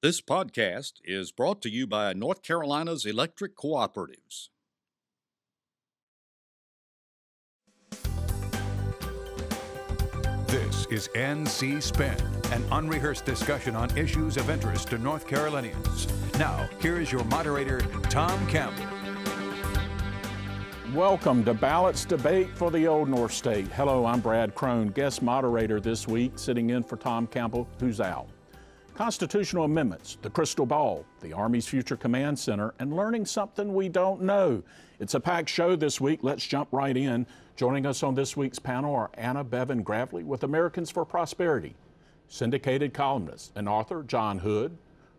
This podcast is brought to you by North Carolina's electric cooperatives. This is NC Spin, an unrehearsed discussion on issues of interest to North Carolinians. Now, here is your moderator, Tom Campbell. Welcome to Ballots Debate for the Old North State. Hello, I'm Brad Crone, guest moderator this week, sitting in for Tom Campbell, who's out. Constitutional amendments, the crystal ball, the Army's Future Command Center, and learning something we don't know. It's a packed show this week. Let's jump right in. Joining us on this week's panel are Anna Beavon Gravely with Americans for Prosperity, Syndicated columnist and author John Hood,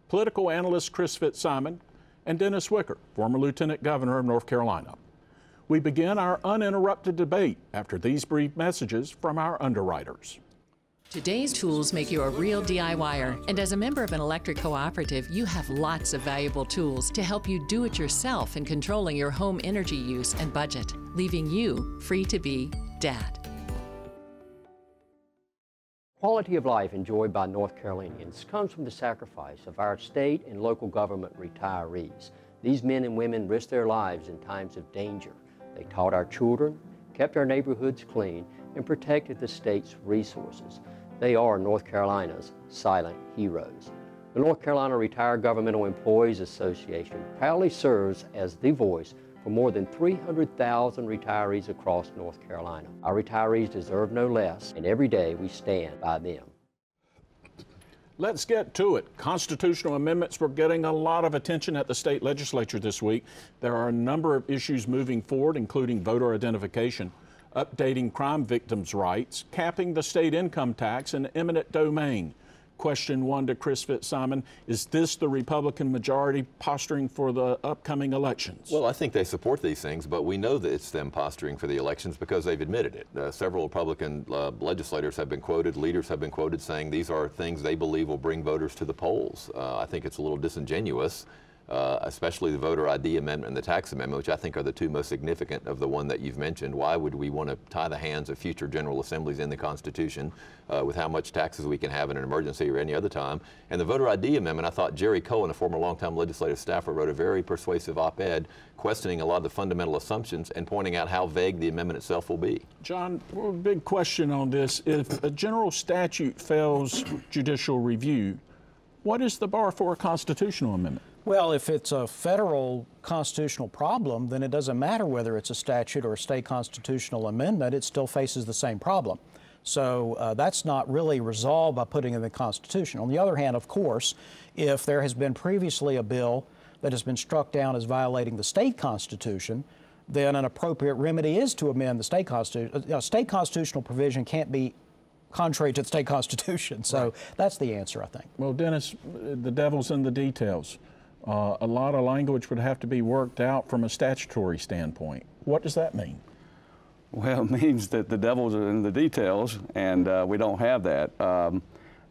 political analyst Chris Fitzsimon, and Dennis Wicker, former Lieutenant Governor of North Carolina. We begin our uninterrupted debate after these brief messages from our underwriters. Today's tools make you a real DIYer, and as a member of an electric cooperative, you have lots of valuable tools to help you do it yourself in controlling your home energy use and budget, leaving you free to be Dad. Quality of life enjoyed by North Carolinians comes from the sacrifice of our state and local government retirees. These men and women risked their lives in times of danger. They taught our children, kept our neighborhoods clean, and protected the state's resources. They are North Carolina's silent heroes. The North Carolina Retired Governmental Employees Association proudly serves as the voice for more than 300,000 retirees across North Carolina. Our retirees deserve no less, and every day we stand by them. Let's get to it. Constitutional amendments were getting a lot of attention at the state legislature this week. There are a number of issues moving forward, including voter identification, updating crime victims' rights, capping the state income tax, and eminent domain. Question one to Chris Fitzsimon, is this the Republican majority posturing for the upcoming elections? Well, I think they support these things, but we know that it's them posturing for the elections because they've admitted it. Several Republican legislators have been quoted, leaders have been quoted saying these are things they believe will bring voters to the polls. I think it's a little disingenuous. Especially the voter ID amendment and the tax amendment, which I think are the two most significant of the one that you've mentioned. Why would we want to tie the hands of future general assemblies in the Constitution with how much taxes we can have in an emergency or any other time? And the voter ID amendment, I thought Jerry Cohen, a former longtime legislative staffer, wrote a very persuasive op-ed questioning a lot of the fundamental assumptions and pointing out how vague the amendment itself will be. John, a big question on this. If a general statute fails judicial review, what is the bar for a constitutional amendment? Well, if it's a federal constitutional problem, then it doesn't matter whether it's a statute or a state constitutional amendment, it still faces the same problem. So that's not really resolved by putting in the Constitution. On the other hand, of course, if there has been previously a bill that has been struck down as violating the state constitution, then an appropriate remedy is to amend the state constitution. A state constitutional provision can't be contrary to the state constitution. So right. That's the answer, I think. Well, Dennis, the devil's in the details. A lot of language would have to be worked out from a statutory standpoint. What does that mean? Well, it means that the devil's in the details, and we don't have that.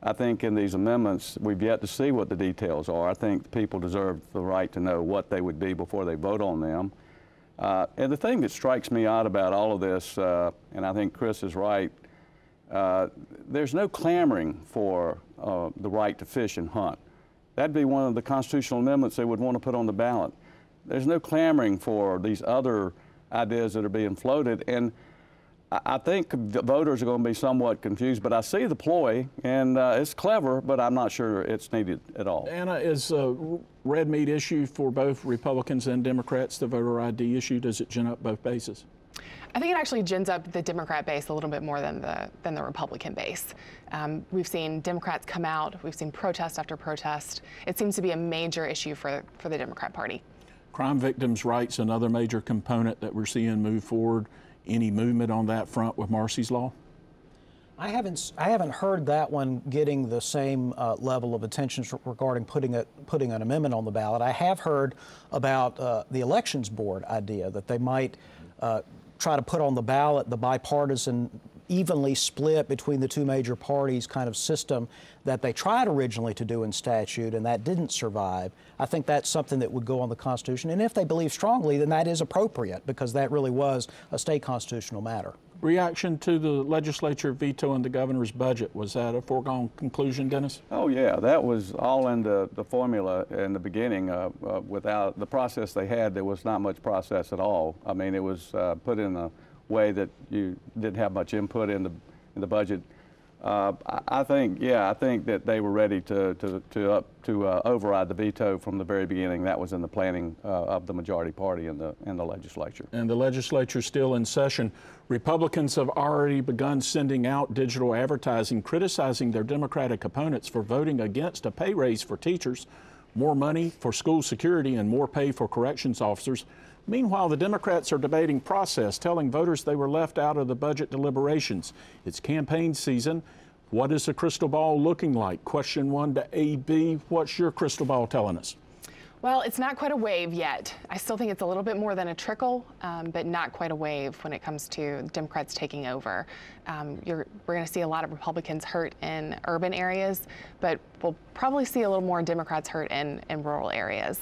I think in these amendments, we've yet to see what the details are. I think people deserve the right to know what they would be before they vote on them. And the thing that strikes me out about all of this, and I think Chris is right, there's no clamoring for the right to fish and hunt. That'd be one of the constitutional amendments they would want to put on the ballot. There's no clamoring for these other ideas that are being floated, and I think the voters are going to be somewhat confused, but I see the ploy, and it's clever, but I'm not sure it's needed at all. Anna, is a red meat issue for both Republicans and Democrats, the voter ID issue? Does it gin up both bases? I think it actually gins up the Democrat base a little bit more than the Republican base. We've seen Democrats come out, we've seen protest after protest. It seems to be a major issue for the Democrat Party. Crime victims' rights, another major component that we're seeing move forward. Any movement on that front with Marsy's Law? I haven't heard that one getting the same level of attention regarding putting an amendment on the ballot. I have heard about the Elections Board idea that they might try to put on the ballot the bipartisan, evenly split between the two major parties kind of system that they tried originally to do in statute, and that didn't survive. I think that's something that would go on the Constitution, and if they believe strongly, then that is appropriate, because that really was a state constitutional matter. Reaction to the legislature vetoing the governor's budget, was that a foregone conclusion, Dennis? Oh yeah, that was all in the formula in the beginning. Without the process they had, there was not much process at all. I mean, it was put in a way that you didn't have much input in the budget. I think that they were ready to override the veto from the very beginning. That was in the planning of the majority party in the legislature. And the legislature's still in session. Republicans have already begun sending out digital advertising criticizing their Democratic opponents for voting against a pay raise for teachers, more money for school security, and more pay for corrections officers. Meanwhile, the Democrats are debating process, telling voters they were left out of the budget deliberations. It's campaign season. What is the crystal ball looking like? Question 1 to AB. What's your crystal ball telling us? Well, it's not quite a wave yet. I still think it's a little bit more than a trickle, but not quite a wave when it comes to Democrats taking over. We're going to see a lot of Republicans hurt in urban areas, but we'll probably see a little more Democrats hurt in rural areas.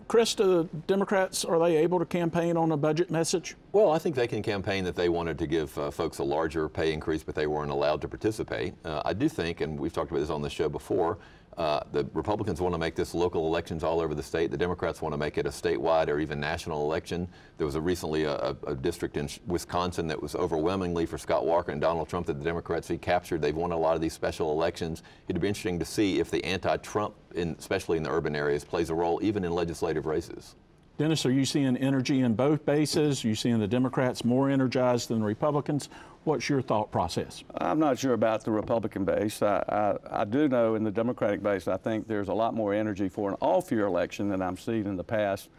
Chris, the Democrats, are they able to campaign on a budget message? Well, I think they can campaign that they wanted to give folks a larger pay increase, but they weren't allowed to participate. I do think, and we've talked about this on the show before, the Republicans want to make this local elections all over the state. The Democrats want to make it a statewide or even national election. There was recently a district in Wisconsin that was overwhelmingly for Scott Walker and Donald Trump that the Democrats captured. They've won a lot of these special elections. It'd be interesting to see if the anti-Trump, especially in the urban areas, plays a role even in legislative races. Dennis, are you seeing energy in both bases? Are you seeing the Democrats more energized than the Republicans? What's your thought process? I'm not sure about the Republican base. I do know in the Democratic base, I think there's a lot more energy for an off-year election than I've seen in the past.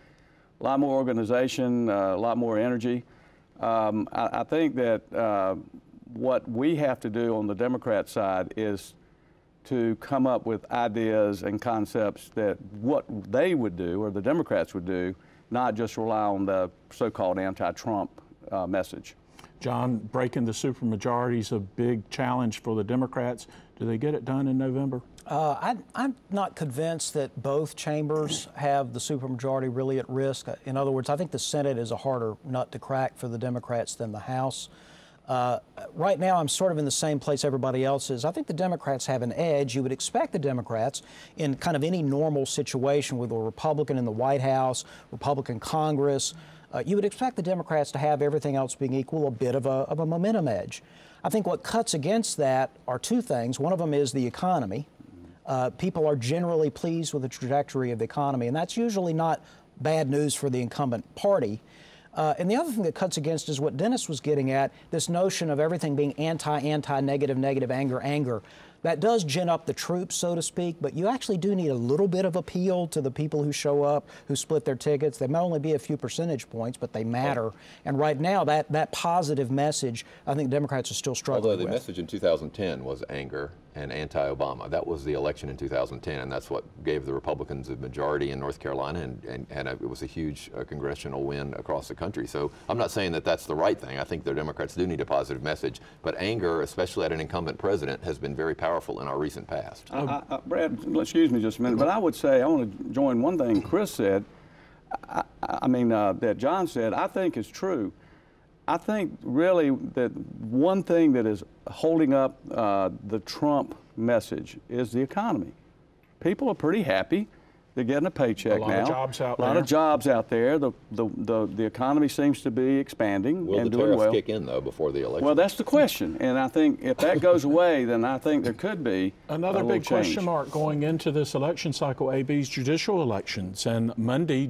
A lot more organization, a lot more energy. I think that what we have to do on the Democrat side is to come up with ideas and concepts that what they would do or the Democrats would do, not just rely on the so-called anti-Trump message. John, breaking the supermajority is a big challenge for the Democrats. Do they get it done in November? I'm not convinced that both chambers have the supermajority really at risk. In other words, I think the Senate is a harder nut to crack for the Democrats than the House. Right now, I'm sort of in the same place everybody else is. I think the Democrats have an edge. You would expect the Democrats, in kind of any normal situation with a Republican in the White House, Republican Congress, you would expect the Democrats to have, everything else being equal, a bit of a momentum edge. I think what cuts against that are two things. One of them is the economy. People are generally pleased with the trajectory of the economy, and that's usually not bad news for the incumbent party. And the other thing that cuts against is what Dennis was getting at, this notion of everything being anti, negative, anger. That does gin up the troops, so to speak, but you actually do need a little bit of appeal to the people who show up, who split their tickets. They may only be a few percentage points, but they matter. And right now, that positive message, I think Democrats are still struggling with. Although the message in 2010 was anger and anti-Obama. That was the election in 2010, and that's what gave the Republicans a majority in North Carolina, and it was a huge congressional win across the country. So I'm not saying that that's the right thing. I think the Democrats do need a positive message, but anger, especially at an incumbent president, has been very powerful in our recent past. Brad, excuse me just a minute, but I would say, I want to join one thing Chris said, that John said, I think is true. I think really that one thing that is holding up the Trump message is the economy. People are pretty happy. They're getting a paycheck now. A lot of jobs out there. A lot of jobs out there. The economy seems to be expanding Will and the doing tariffs well. kick in, though, before the election? Well, that's the question. And I think if that goes away, then I think there could be another big question mark going into this election cycle, AB's judicial elections. And Monday,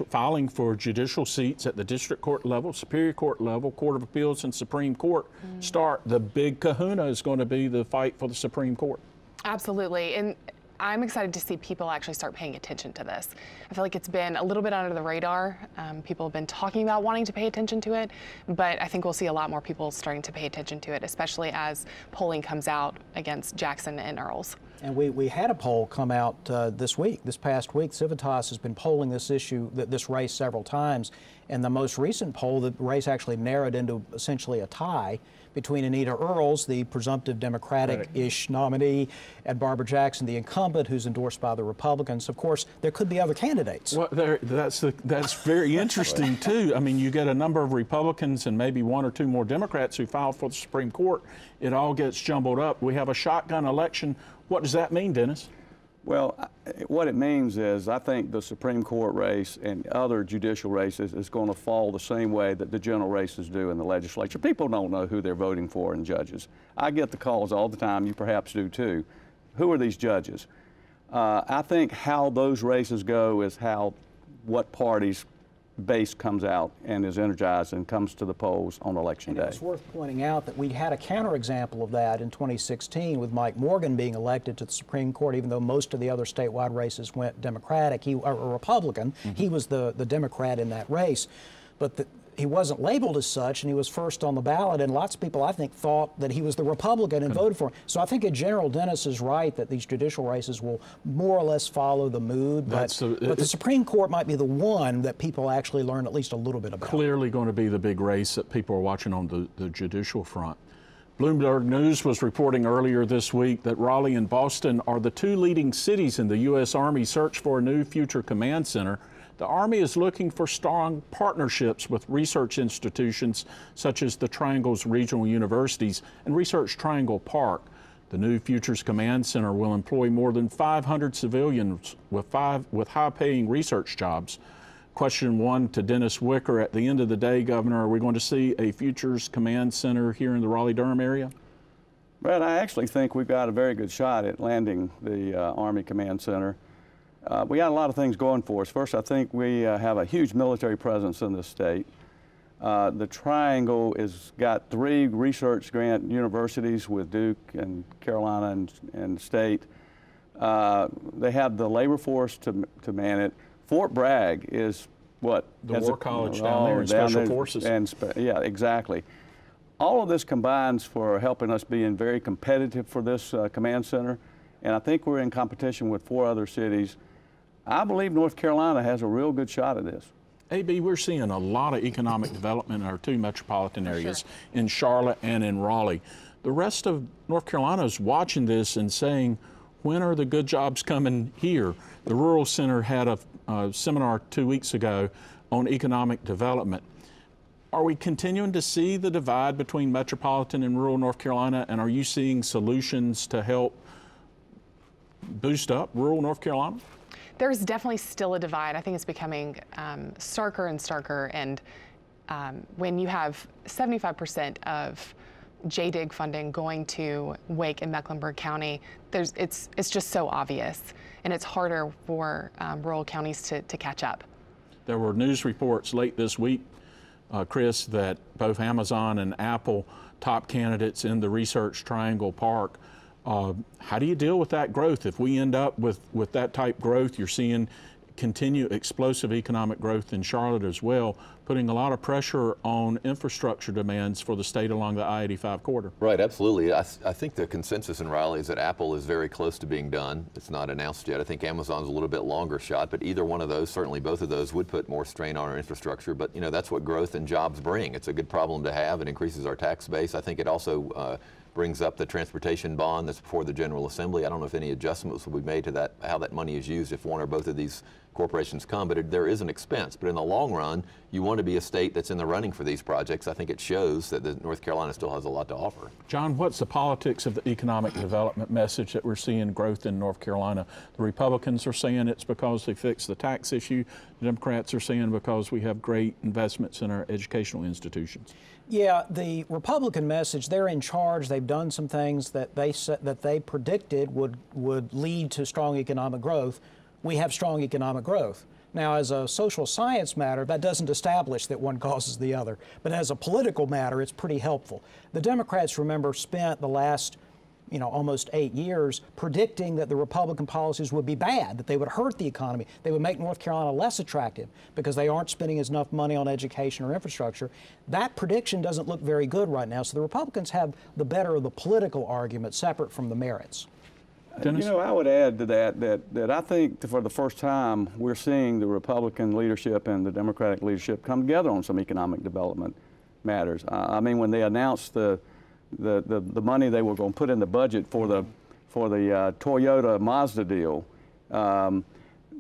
filing for judicial seats at the district court level, Superior Court level, Court of Appeals, and Supreme Court start. The big kahuna is going to be the fight for the Supreme Court. Absolutely. And I'm excited to see people actually start paying attention to this. I feel like it's been a little bit under the radar. People have been talking about wanting to pay attention to it, but I think we'll see a lot more people starting to pay attention to it, especially as polling comes out against Jackson and Earls. And we had a poll come out this past week. Civitas has been polling this issue, this race several times. And the most recent poll, the race actually narrowed into essentially a tie between Anita Earls, the presumptive Democratic-ish nominee, and Barbara Jackson, the incumbent, who's endorsed by the Republicans. Of course, there could be other candidates. Well, that's very interesting, too. I mean, you get a number of Republicans and maybe one or two more Democrats who filed for the Supreme Court. It all gets jumbled up. We have a shotgun election. What does that mean, Dennis? Well, what it means is I think the Supreme Court race and other judicial races is going to fall the same way that the general races do in the legislature. People don't know who they're voting for in judges. I get the calls all the time. You perhaps do too. Who are these judges? I think how those races go is how what party's base comes out and is energized and comes to the polls on Election Day. It's worth pointing out that we had a counterexample of that in 2016 with Mike Morgan being elected to the Supreme Court, even though most of the other statewide races went Democratic, or Republican. He was the Democrat in that race. But he wasn't labeled as such, and he was first on the ballot, and lots of people, I think, thought that he was the Republican and voted for him. So I think in general, Dennis is right that these judicial races will more or less follow the mood, but the Supreme Court might be the one that people actually learn at least a little bit about. Clearly going to be the big race that people are watching on the judicial front. Bloomberg News was reporting earlier this week that Raleigh and Boston are the two leading cities in the U.S. Army search for a new future command center. The Army is looking for strong partnerships with research institutions such as the Triangle's regional universities and Research Triangle Park. The new Futures Command Center will employ more than 500 civilians with high-paying research jobs. Question one to Dennis Wicker. At the end of the day, Governor, are we going to see a Futures Command Center here in the Raleigh-Durham area? Brad, I actually think we've got a very good shot at landing the Army Command Center. We got a lot of things going for us. First, I think we have a huge military presence in this state. The Triangle has got 3 research grant universities with Duke and Carolina and State. They have the labor force to man it. Fort Bragg is what? The War College down there in Special Forces. Yeah, exactly. All of this combines for helping us being very competitive for this command center. And I think we're in competition with 4 other cities. I believe North Carolina has a real good shot at this. AB, we're seeing a lot of economic development in our 2 metropolitan areas, in Charlotte and in Raleigh. The rest of North Carolina is watching this and saying, when are the good jobs coming here? The Rural Center had a seminar 2 weeks ago on economic development. Are we continuing to see the divide between metropolitan and rural North Carolina, and are you seeing solutions to help boost up rural North Carolina? There's definitely still a divide. I think it's becoming starker and starker. And when you have 75% of JDIG funding going to Wake and Mecklenburg County, it's just so obvious, and it's harder for rural counties to catch up. There were news reports late this week, Chris, that both Amazon and Apple, top candidates in the Research Triangle Park. How do you deal with that growth? If we end up with that type growth, you're seeing continue explosive economic growth in Charlotte as well, putting a lot of pressure on infrastructure demands for the state along the I-85 corridor. Right, absolutely. I think the consensus in Raleigh is that Apple is very close to being done. It's not announced yet. I think Amazon's a little bit longer shot, but either one of those, certainly both of those, would put more strain on our infrastructure. But, you know, that's what growth and jobs bring. It's a good problem to have. It increases our tax base. I think it also brings up the transportation bond that's before the General Assembly. I don't know if any adjustments will be made to that, how that money is used if one or both of these corporations come, but there is an expense. But in the long run, you want to be a state that's in the running for these projects. I think it shows that North Carolina still has a lot to offer. John, what's the politics of the economic development message that we're seeing growth in North Carolina? The Republicans are saying it's because they fixed the tax issue. The Democrats are saying because we have great investments in our educational institutions. Yeah, the Republican message, they're in charge. They've done some things that they predicted would lead to strong economic growth. We have strong economic growth. Now, as a social science matter, that doesn't establish that one causes the other. But as a political matter, it's pretty helpful. The Democrats, remember, spent the last almost 8 years predicting that the Republican policies would be bad, that they would hurt the economy. They would make North Carolina less attractive because they aren't spending enough money on education or infrastructure. That prediction doesn't look very good right now. So the Republicans have the better of the political argument separate from the merits. Dennis? You know, I would add to that I think for the first time we're seeing the Republican leadership and the Democratic leadership come together on some economic development matters. I mean, when they announced the money they were going to put in the budget for the Toyota Mazda deal,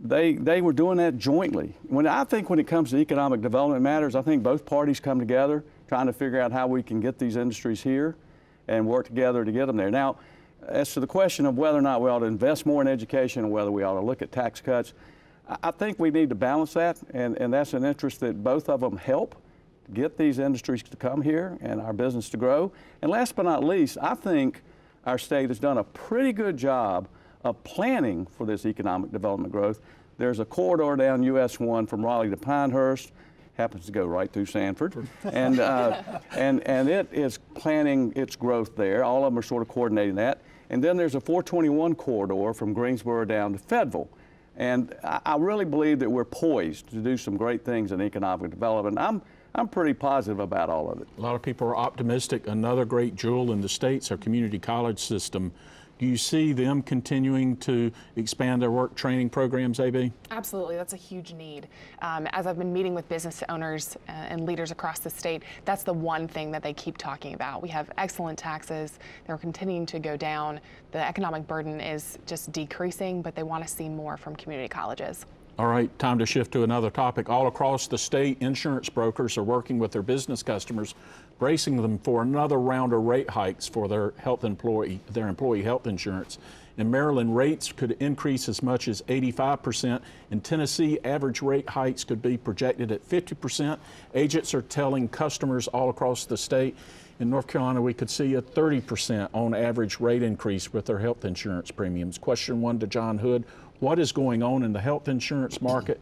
they were doing that jointly. I think when it comes to economic development matters, I think both parties come together trying to figure out how we can get these industries here and work together to get them there. Now, as to the question of whether or not we ought to invest more in education or whether we ought to look at tax cuts, I think we need to balance that, and that's an interest that both of them help get these industries to come here and our business to grow. And last but not least, I think our state has done a pretty good job of planning for this economic development growth. There's a corridor down US 1 from Raleigh to Pinehurst, happens to go right through Sanford, and it is planning its growth there. All of them are sort of coordinating that. And then there's a 421 corridor from Greensboro down to Fayetteville. And I really believe that we're poised to do some great things in economic development. I'm pretty positive about all of it. A lot of people are optimistic. Another great jewel in the state's our community college system. Do you see them continuing to expand their work training programs, AB? Absolutely, that's a huge need. As I've been meeting with business owners and leaders across the state, that's the one thing that they keep talking about. We have excellent taxes, they're continuing to go down. The economic burden is just decreasing, but they want to see more from community colleges. All right, time to shift to another topic. All across the state, insurance brokers are working with their business customers, bracing them for another round of rate hikes for their employee health insurance. In Maryland, rates could increase as much as 85%. In Tennessee, average rate hikes could be projected at 50%. Agents are telling customers all across the state. In North Carolina, we could see a 30% on average rate increase with their health insurance premiums. Question one to John Hood. What is going on in the health insurance market?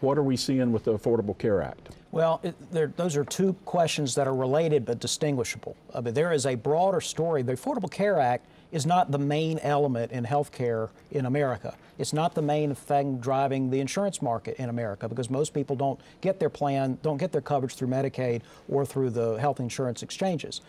What are we seeing with the Affordable Care Act? Well, those are two questions that are related but distinguishable. I mean, there is a broader story. The Affordable Care Act is not the main element in health care in America. It's not the main thing driving the insurance market in America because most people don't get their coverage through Medicaid or through the health insurance exchanges.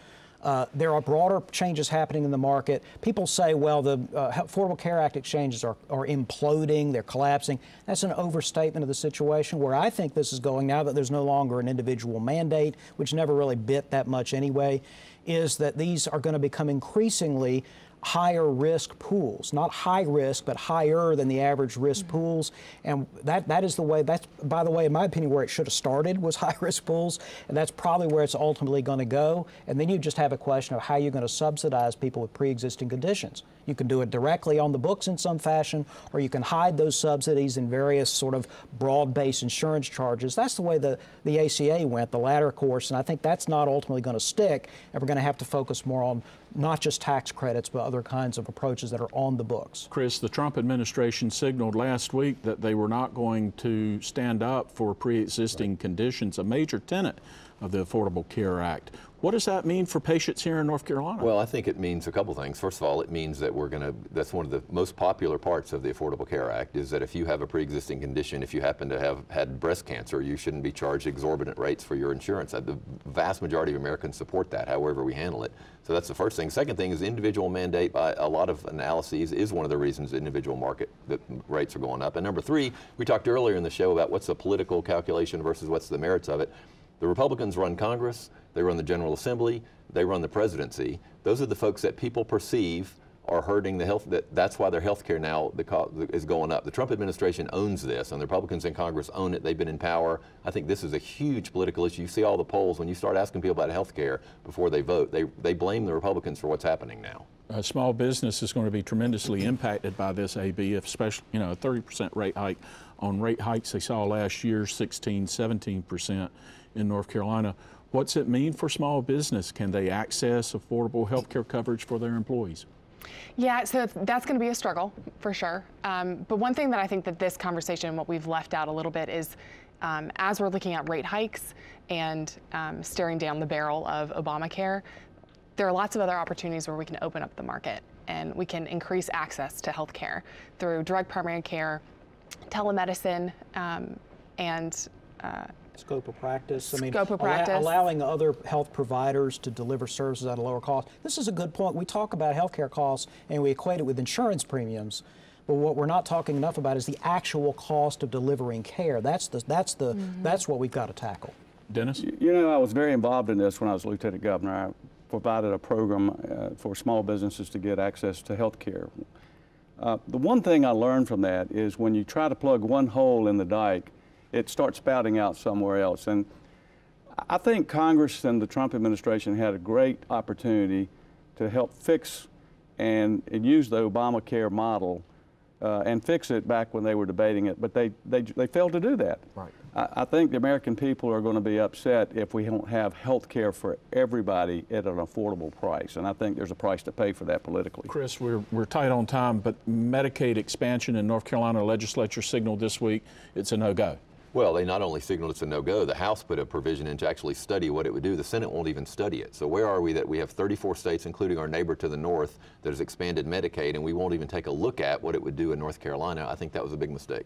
There are broader changes happening in the market. People say, well, the Affordable Care Act exchanges are imploding, they're collapsing. That's an overstatement of the situation. Where I think this is going now that there's no longer an individual mandate, which never really bit that much anyway, is that these are going to become increasingly higher risk pools, not high risk, but higher than the average risk pools. And that is the way, that's, by the way, in my opinion, where it should have started was high risk pools. And that's probably where it's ultimately going to go. And then you just have a question of how you're going to subsidize people with pre-existing conditions. You can do it directly on the books in some fashion, or you can hide those subsidies in various sort of broad-based insurance charges. That's the way the ACA went, the latter course, and I think that's not ultimately going to stick, and we're going to have to focus more on not just tax credits, but other kinds of approaches that are on the books. Chris, the Trump administration signaled last week that they were not going to stand up for pre-existing conditions, a major tenet of the Affordable Care Act. What does that mean for patients here in North Carolina? Well, I think it means a couple things. First of all, it means that that's one of the most popular parts of the Affordable Care Act is that if you have a pre-existing condition, if you happen to have had breast cancer, you shouldn't be charged exorbitant rates for your insurance. The vast majority of Americans support that, however we handle it. So that's the first thing. Second thing is individual mandate by a lot of analyses is one of the reasons the individual market rates are going up. And number three, we talked earlier in the show about what's the political calculation versus what's the merits of it. The Republicans run Congress, they run the General Assembly, they run the presidency. Those are the folks that people perceive are hurting the health, that's why their health care now is going up. The Trump administration owns this, and the Republicans in Congress own it. They've been in power. I think this is a huge political issue. You see all the polls, when you start asking people about health care before they vote, they blame the Republicans for what's happening now. Small business is going to be tremendously impacted by this, AB, especially, a 30% rate hike on rate hikes they saw last year, 16, 17% in North Carolina. What's it mean for small business? Can they access affordable health care coverage for their employees? Yeah, so that's going to be a struggle for sure. But one thing that I think that this conversation, what we've left out a little bit is as we're looking at rate hikes and staring down the barrel of Obamacare, there are lots of other opportunities where we can open up the market and we can increase access to health care through direct primary care, telemedicine, and Scope of practice. Scope of practice. Allowing other health providers to deliver services at a lower cost. This is a good point. We talk about healthcare costs and we equate it with insurance premiums, but what we're not talking enough about is the actual cost of delivering care. That's what we've got to tackle. Dennis? You know, I was very involved in this when I was Lieutenant Governor. I provided a program for small businesses to get access to health care. The one thing I learned from that is when you try to plug one hole in the dike, it starts spouting out somewhere else. And I think Congress and the Trump administration had a great opportunity to help fix and use the Obamacare model and fix it back when they were debating it, but they failed to do that. Right. I think the American people are going to be upset if we don't have health care for everybody at an affordable price, and I think there's a price to pay for that politically. Chris, we're tight on time, but Medicaid expansion in North Carolina legislature signaled this week it's a no-go. Well, they not only signaled it's a no-go, the House put a provision in to actually study what it would do. The Senate won't even study it. So where are we that we have 34 states, including our neighbor to the north, that has expanded Medicaid, and we won't even take a look at what it would do in North Carolina? I think that was a big mistake.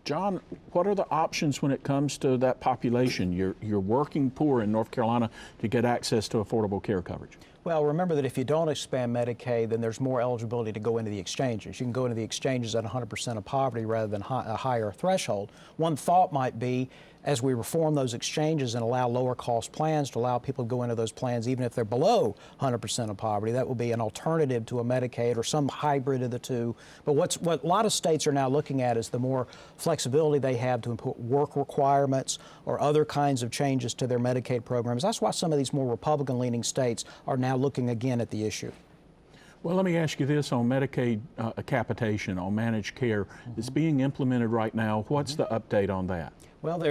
John, what are the options when it comes to that population, your working poor in North Carolina, to get access to affordable care coverage? Well, remember that if you don't expand Medicaid, then there's more eligibility to go into the exchanges. You can go into the exchanges at 100% of poverty rather than a higher threshold. One thought might be, as we reform those exchanges and allow lower cost plans to allow people to go into those plans even if they're below 100% of poverty, that will be an alternative to a Medicaid or some hybrid of the two. But what a lot of states are now looking at is the more flexibility they have to input work requirements or other kinds of changes to their Medicaid programs. That's why some of these more Republican-leaning states are now looking again at the issue. Well, let me ask you this on Medicaid capitation, on managed care. It's being implemented right now. What's the update on that? Well,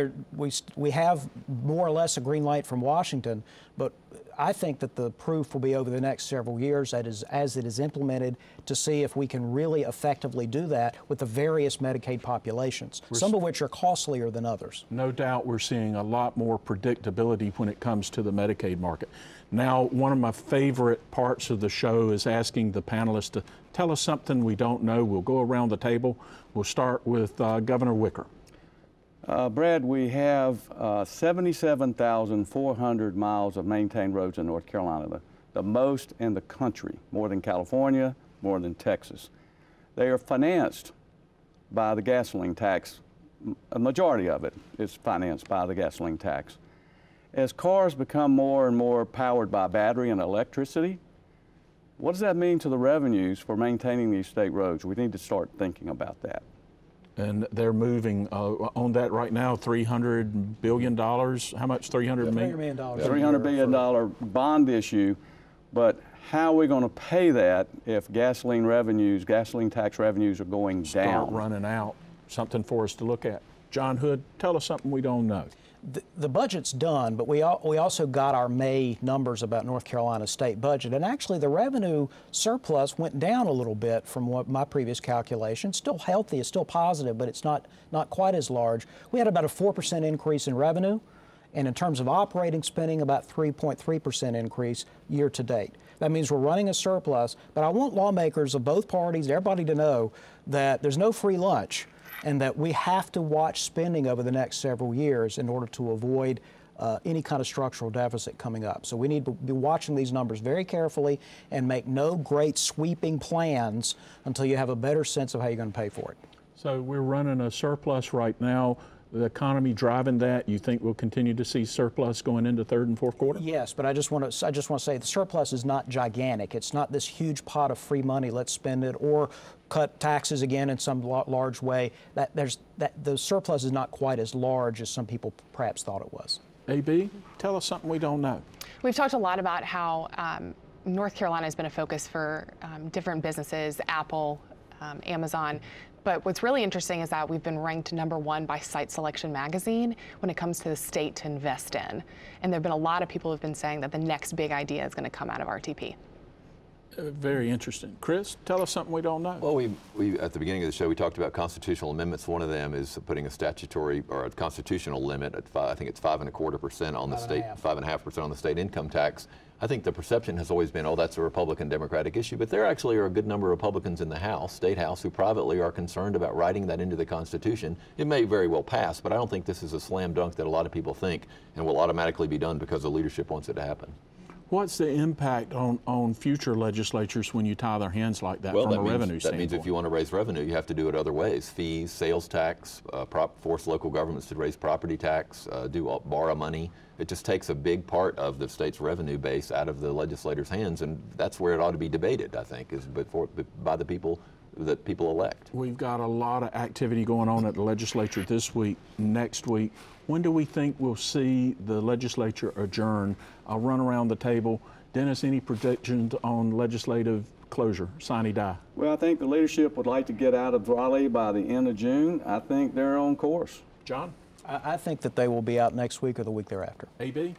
we have more or less a green light from Washington, but I think that the proof will be over the next several years as it is implemented to see if we can really effectively do that with the various Medicaid populations, some of which are costlier than others. No doubt we're seeing a lot more predictability when it comes to the Medicaid market. Now, one of my favorite parts of the show is asking the panelists to tell us something we don't know. We'll go around the table. We'll start with Governor Wicker. Brad, we have 77,400 miles of maintained roads in North Carolina, the most in the country, more than California, more than Texas. They are financed by the gasoline tax. A majority of it is financed by the gasoline tax. As cars become more and more powered by battery and electricity, what does that mean to the revenues for maintaining these state roads? We need to start thinking about that. And they're moving on that right now, $300 billion. How much? $300 million? $300 billion bond issue. But how are we going to pay that if gasoline tax revenues are going down? Start running out. Something for us to look at. John Hood, tell us something we don't know. The budget's done, but we also got our May numbers about North Carolina's state budget, and actually the revenue surplus went down a little bit from what my previous calculation. Still healthy, it's still positive, but it's not quite as large. We had about a 4% increase in revenue, and in terms of operating spending, about 3.3% increase year to date. That means we're running a surplus, but I want lawmakers of both parties, everybody to know that there's no free lunch, and that we have to watch spending over the next several years in order to avoid any kind of structural deficit coming up. So we need to be watching these numbers very carefully and make no great sweeping plans until you have a better sense of how you're going to pay for it. So we're running a surplus right now. The economy driving that. You think we'll continue to see surplus going into third and fourth quarter? Yes, but I just want to say the surplus is not gigantic. It's not this huge pot of free money. Let's spend it or cut taxes again in some large way. The surplus is not quite as large as some people perhaps thought it was. AB, tell us something we don't know. We've talked a lot about how North Carolina has been a focus for different businesses, Apple, Amazon. But what's really interesting is that we've been ranked #1 by Site Selection magazine when it comes to the state to invest in. And there have been a lot of people who have been saying that the next big idea is going to come out of RTP. Very interesting. Chris, tell us something we don't know. Well, we at the beginning of the show, we talked about constitutional amendments. One of them is putting a statutory or a constitutional limit at I think it's 5.25% on the state, 5.5% on the state income tax. I think the perception has always been, oh, that's a Republican-Democratic issue, but there actually are a good number of Republicans in the House, State House, who privately are concerned about writing that into the Constitution. It may very well pass, but I don't think this is a slam dunk that a lot of people think and will automatically be done because the leadership wants it to happen. What's the impact on future legislatures when you tie their hands like that well, from a revenue standpoint? That means if you want to raise revenue, you have to do it other ways. Fees, sales tax, force local governments to raise property tax, borrow money. It just takes a big part of the state's revenue base out of the legislators' hands, and that's where it ought to be debated, I think, is by the people that people elect. We've got a lot of activity going on at the legislature this week, next week. When do we think we'll see the legislature adjourn? I'll run around the table. Dennis, any predictions on legislative closure, sine die? Well, I think the leadership would like to get out of Raleigh by the end of June. I think they're on course. John? I think that they will be out next week or the week thereafter. AB?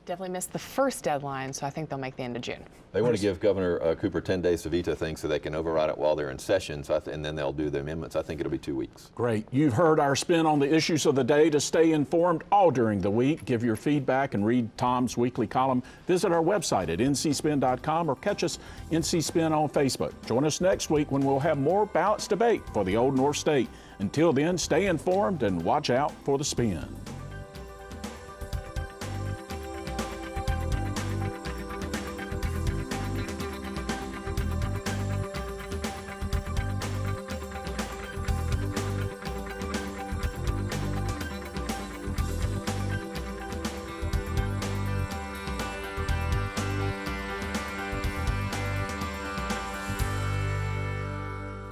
Definitely missed the first deadline, so I think they'll make the end of June. They want to give Governor Cooper 10 days to veto things so they can override it while they're in session, and then they'll do the amendments. I think it'll be 2 weeks. Great. You've heard our spin on the issues of the day. To stay informed all during the week, give your feedback and read Tom's weekly column. Visit our website at ncspin.com or catch us NC Spin on Facebook. Join us next week when we'll have more balanced debate for the Old North State. Until then, stay informed and watch out for the spin.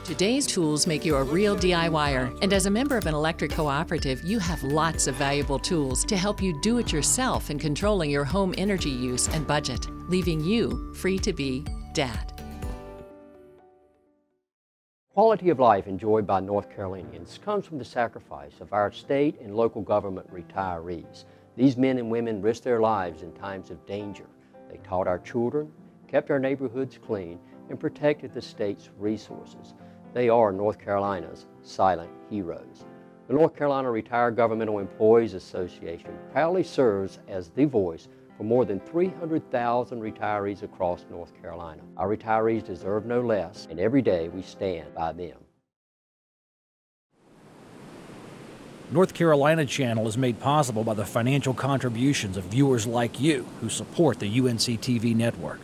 Today's tools make you a real DIYer, and as a member of an electric cooperative, you have lots of valuable tools to help you do it yourself in controlling your home energy use and budget, leaving you free to be Dad. Quality of life enjoyed by North Carolinians comes from the sacrifice of our state and local government retirees. These men and women risked their lives in times of danger. They taught our children, kept our neighborhoods clean, and protected the state's resources. They are North Carolina's silent heroes. The North Carolina Retired Governmental Employees Association proudly serves as the voice for more than 300,000 retirees across North Carolina. Our retirees deserve no less, and every day we stand by them. North Carolina Channel is made possible by the financial contributions of viewers like you who support the UNC TV network.